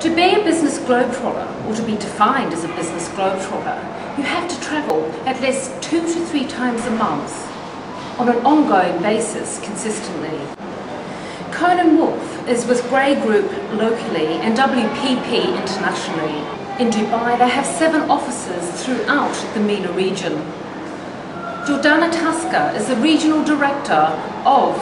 To be a business globetrotter, or to be defined as a business globetrotter, you have to travel at least 2 to 3 times a month on an ongoing basis consistently. Cohn Wolfe is with Grey Group locally and WPP internationally. In Dubai, they have 7 offices throughout the MENA region. Jordana Tasker is the regional director of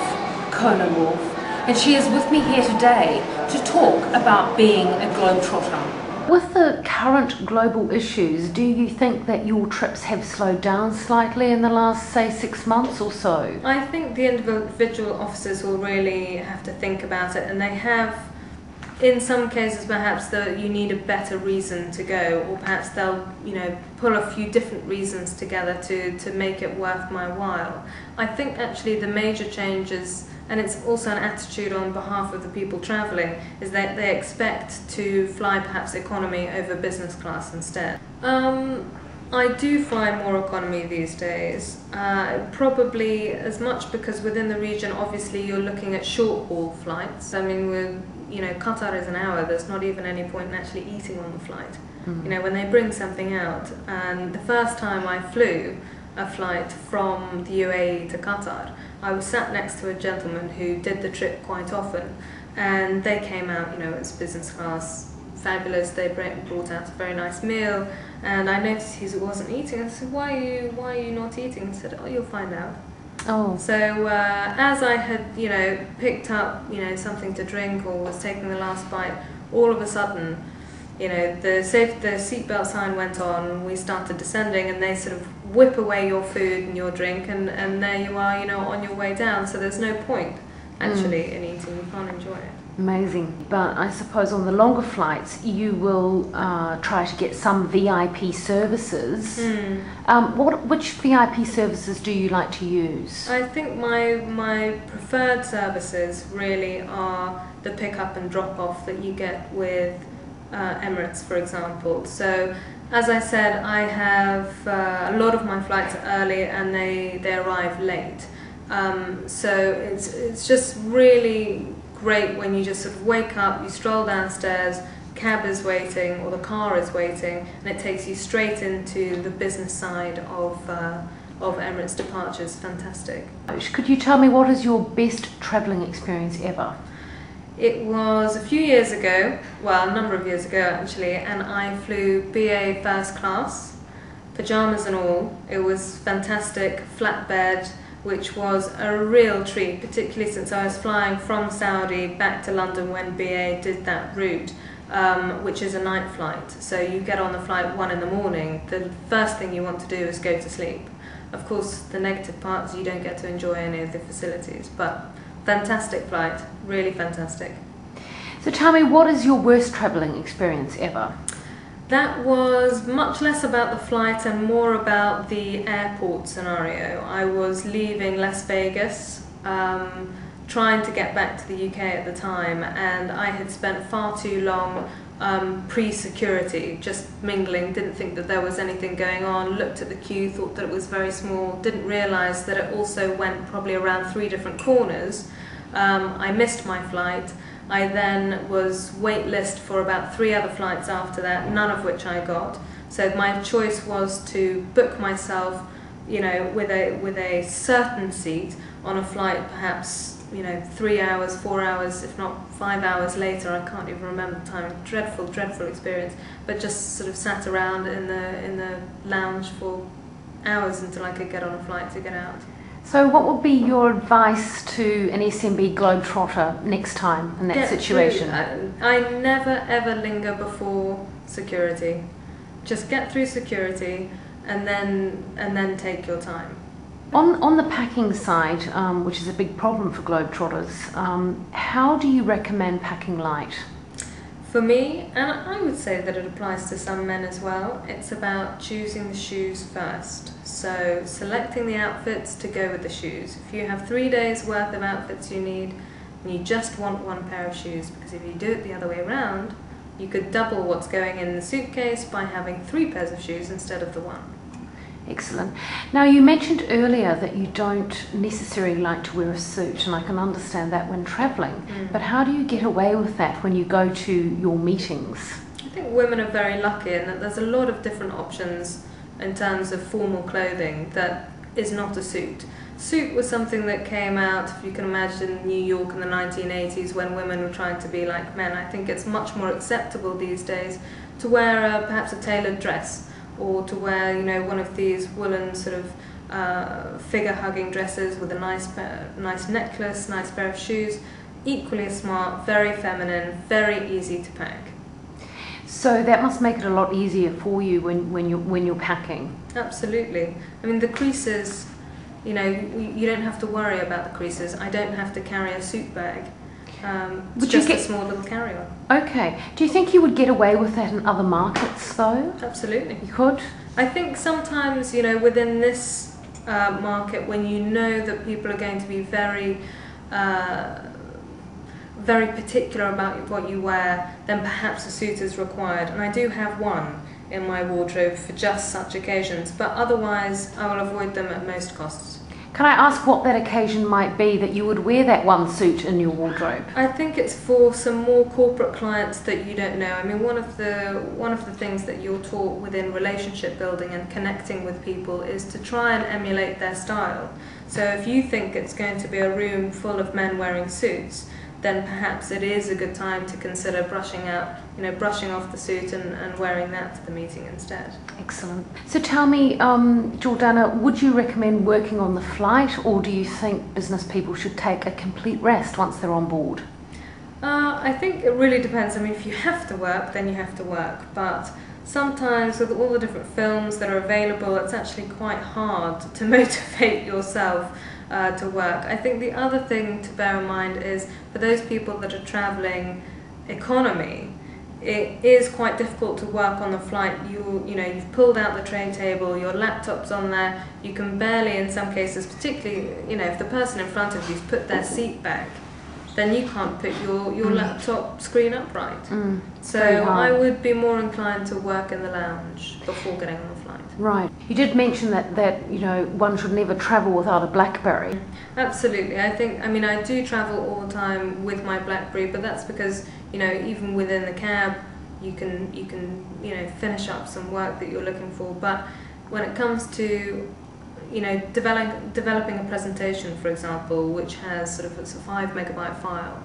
Cohn Wolfe, and she is with me here today to talk about being a globetrotter. With the current global issues, do you think that your trips have slowed down slightly in the last, say, 6 months or so? I think the individual officers will really have to think about it, and they have, in some cases perhaps, that you need a better reason to go, or perhaps they'll pull a few different reasons together to make it worth my while. I think actually the major changes, and it's also an attitude on behalf of the people travelling, is that they expect to fly perhaps economy over business class instead. I do fly more economy these days, probably as much because within the region obviously you're looking at short haul flights. I mean, Qatar is an hour, there's not even any point in actually eating on the flight. When they bring something out, and the first time I flew a flight from the UAE to Qatar, I was sat next to a gentleman who did the trip quite often, and they came out, it's business class, fabulous. They brought out a very nice meal, and I noticed he wasn't eating. I said, why are you not eating? He said, oh, you'll find out. Oh. So as I had, picked up, something to drink or was taking the last bite, all of a sudden, the seatbelt sign went on, we started descending, and they sort of whip away your food and your drink, and there you are, on your way down. So there's no point actually in eating, you can't enjoy it. Amazing. But I suppose on the longer flights you will try to get some VIP services. Which VIP services do you like to use? I think my preferred services really are the pick up and drop off that you get with Emirates, for example. So as I said, I have a lot of my flights are early and they arrive late. So it's just really great when you just sort of wake up, you stroll downstairs, cab is waiting or the car is waiting, and it takes you straight into the business side of Emirates departures. Fantastic. Could you tell me what is your best travelling experience ever? It was a few years ago, well, a number of years ago actually, and I flew BA first class, pyjamas and all. It was fantastic, flatbed, which was a real treat, particularly since I was flying from Saudi back to London when BA did that route, which is a night flight. So you get on the flight 1 in the morning, the first thing you want to do is go to sleep. Of course, the negative part is you don't get to enjoy any of the facilities, but fantastic flight, really fantastic. So tell me, what is your worst travelling experience ever? That was much less about the flight and more about the airport scenario. I was leaving Las Vegas, trying to get back to the UK at the time, and I had spent far too long pre-security, just mingling, didn't think that there was anything going on, looked at the queue, thought that it was very small, didn't realise that it also went probably around 3 different corners. I missed my flight. I then was waitlist for about 3 other flights after that, none of which I got. So my choice was to book myself, with a certain seat on a flight, perhaps 3 hours, 4 hours, if not 5 hours later. I can't even remember the time. Dreadful experience. But just sort of sat around in the lounge for hours until I could get on a flight to get out. So what would be your advice to an SMB globetrotter next time in that situation? I never ever linger before security. Just get through security and then take your time. On the packing side, which is a big problem for globetrotters, how do you recommend packing light? For me, and I would say that it applies to some men as well, it's about choosing the shoes first. So selecting the outfits to go with the shoes. If you have 3 days worth of outfits you need, and you just want 1 pair of shoes, because if you do it the other way around, you could double what's going in the suitcase by having 3 pairs of shoes instead of the 1. Excellent. Now, you mentioned earlier that you don't necessarily like to wear a suit, and I can understand that when travelling, but how do you get away with that when you go to your meetings? I think women are very lucky in that there's a lot of different options in terms of formal clothing that is not a suit. Suit was something that came out, if you can imagine, in New York in the 1980s when women were trying to be like men. I think it's much more acceptable these days to wear perhaps a tailored dress, or to wear, you know, one of these woolen sort of figure-hugging dresses with a nice necklace, nice pair of shoes. Equally smart, very feminine, very easy to pack. So that must make it a lot easier for you when you're packing. Absolutely. I mean, the creases, you know, you don't have to worry about the creases. I don't have to carry a suit bag. It's just a small little carry-on. Okay. Do you think you would get away with that in other markets, though? Absolutely. You could? I think sometimes, you know, within this market, when you know that people are going to be very particular about what you wear, then perhaps a suit is required. And I do have one in my wardrobe for just such occasions, but otherwise I will avoid them at most costs. Can I ask what that occasion might be that you would wear that one suit in your wardrobe? I think it's for some more corporate clients that you don't know. I mean, one of the things that you're taught within relationship building and connecting with people is to try and emulate their style. So if you think it's going to be a room full of men wearing suits, then perhaps it is a good time to consider brushing off the suit and wearing that to the meeting instead. Excellent. So tell me, Jordana, would you recommend working on the flight, or do you think business people should take a complete rest once they're on board? I think it really depends. I mean, if you have to work, then you have to work. But sometimes with all the different films that are available, it's actually quite hard to motivate yourself to work. I think the other thing to bear in mind is for those people that are travelling economy, it is quite difficult to work on the flight. You've pulled out the tray table, your laptop's on there, you can barely, in some cases, particularly, if the person in front of you's put their seat back, then you can't put your laptop screen upright. So I would be more inclined to work in the lounge before getting on the flight. Right. You did mention that one should never travel without a BlackBerry. Absolutely. I do travel all the time with my BlackBerry, but that's because, even within the cab, you can finish up some work that you're looking for. But when it comes to developing a presentation, for example, which has it's a 5 megabyte file,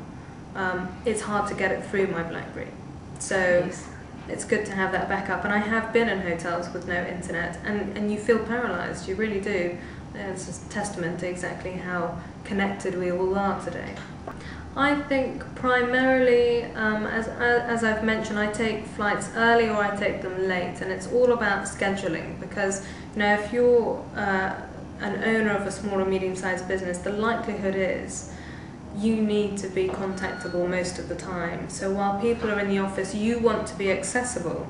it's hard to get it through my BlackBerry. So yes, it's good to have that backup. And I have been in hotels with no internet, and you feel paralysed, you really do. It's a testament to exactly how connected we all are today. I think primarily, as I've mentioned, I take flights early or I take them late, and it's all about scheduling, because if you're an owner of a small or medium-sized business, the likelihood is you need to be contactable most of the time. So while people are in the office, you want to be accessible.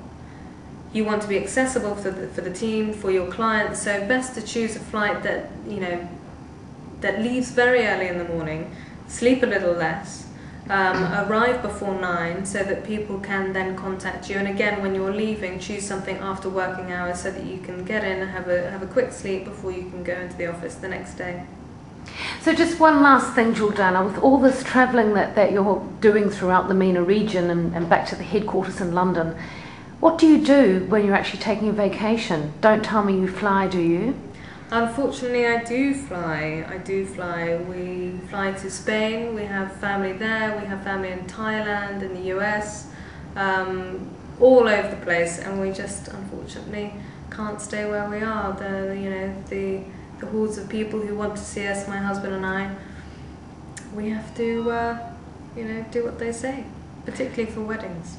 You want to be accessible for the team, for your clients. So best to choose a flight that that leaves very early in the morning, sleep a little less, arrive before 9 so that people can then contact you. And again, when you're leaving, choose something after working hours so that you can get in and have a quick sleep before you can go into the office the next day. So just one last thing, Jordana, with all this travelling that you're doing throughout the MENA region and back to the headquarters in London, what do you do when you're actually taking a vacation? Don't tell me you fly, do you? Unfortunately, I do fly. We fly to Spain, we have family there, we have family in Thailand, in the US, all over the place, and we just unfortunately can't stay where we are. The hordes of people who want to see us, my husband and I, we have to do what they say, particularly for weddings.